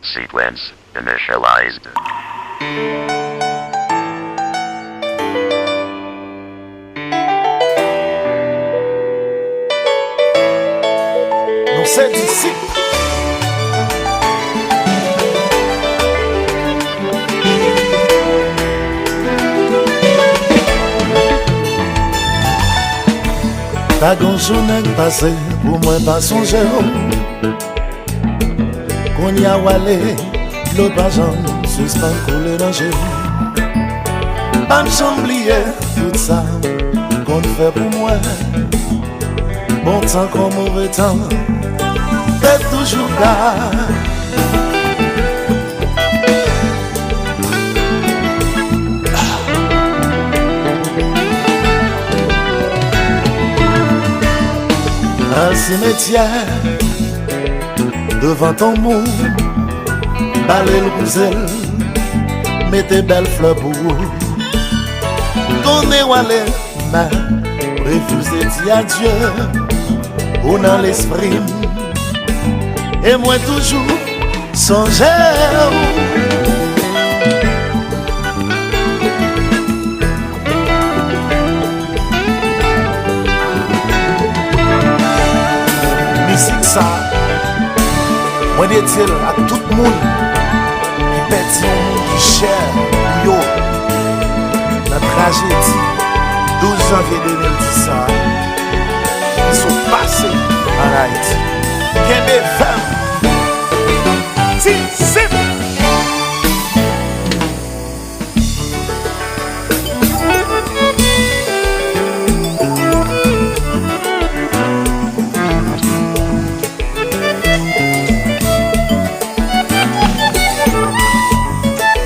Sequence initialized. Nous sommes ici. Pas grand journée passée pour moi pas songer. Qu'on y a walé, l'autre pas jamais suspend couler dans jeu. Pas me chamblier tout ça qu'on fait pour moi. Bon temps comme mauvais temps, t'es toujours là. Un cimetière devant ton mou, balai le bouzel, mets tes belles fleurs pour vous. Ton nez walé, mais refusez dire adieu, ou dans l'esprit, et moi toujours songer. Musique ça. Moi dit-il à tout le monde qui pète qui cher, yo, la tragédie 12 janvier 2010, ils sont passés en Haïti. Kébé femme, Tizip.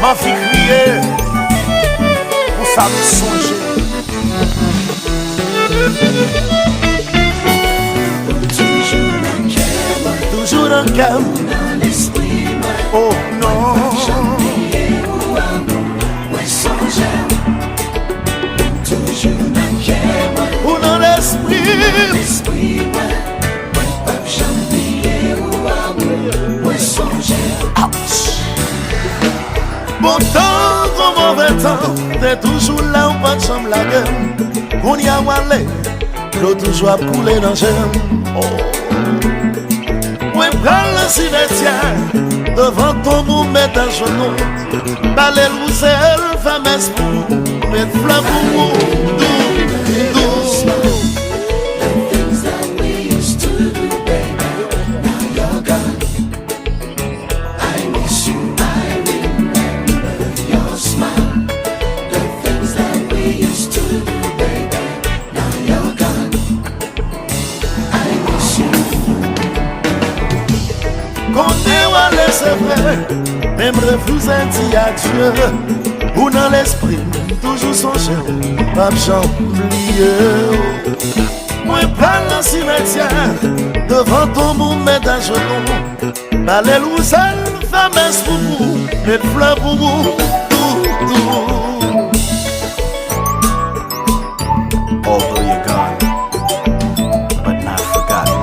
M'a fait crier pour ça me songer. Toujours dans le calme. Oh non. Ou dans l'esprit. Bon temps comme mauvais temps, t'es toujours là ou pas de chambre la gueule. On y a walé, l'eau toujours a coulé dans j'aime. Oh. Ouais, prends le cimetière, devant ton mou, mets un genou. Balai le roussel, femme esprit, mets de flamme pour vous. C'est vrai, même refuser dit adieu. Ou dans l'esprit, toujours songer, pas j'oublier. Moi, prends le cimetière, devant ton mou, mets un genou. Balai l'ousel, femme pour vous, mets de fleurs pour vous, tout. Although you're gone, but not forgotten.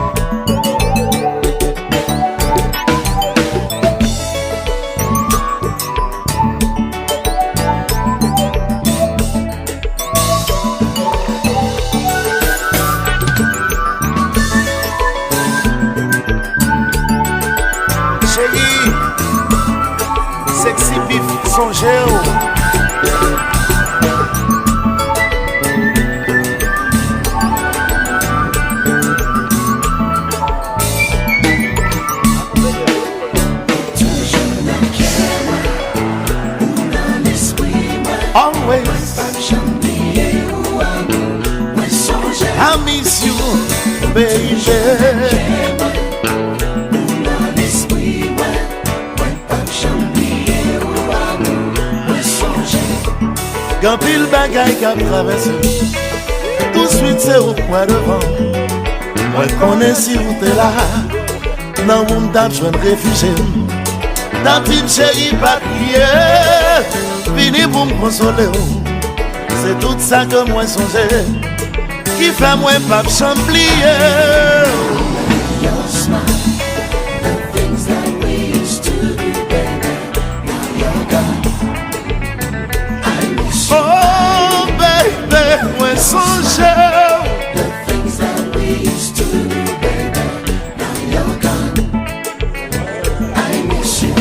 Sexy beef, songer. Always I miss you, baby. Quand pile bagaille qu'a traversé, tout de suite c'est au point devant. Moi connais si vous t'es là, dans mon table je viens de réfugier. Ta petite chérie pas crier, fini pour me consoler. C'est tout ça que moi songeais, qui fait moi pas chamblier. Your smile, the things that we used to do, baby. Now you're gone. I miss you. Oh baby, moi songeais. The things that we used to do, baby. Now you're gone. I miss you.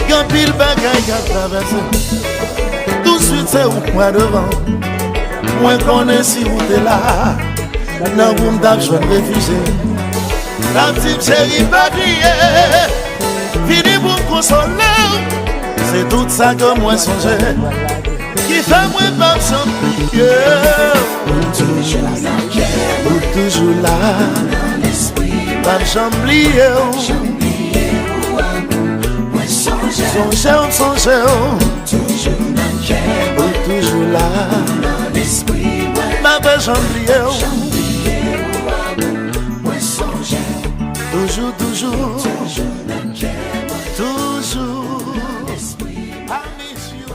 Y'a pile bagaille à traverser. Tout de suite c'est où moi devant. Moi connais si vous t'es là. Dans vous m'dap je vais réfugié. La petite chérie pas crier. Fini pour me consoler. C'est tout ça que moi songeais, qui fait moi pas champion. Toujours là, Ou toujours là, dans l'esprit, pas chamblier. j'oubliais où amour, moi songeais. Songeais. Toujours dans cœur, Ou toujours là, dans l'esprit, moi pas chamblier. j'oubliais où amour, moi songeais. Toujours, Toujours dans cœur, toujours. dans l'esprit, I miss you,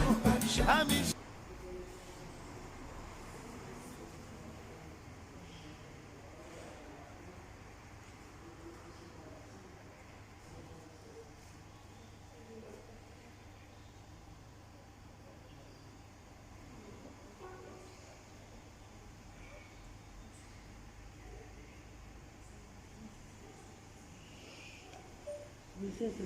I miss you. This is a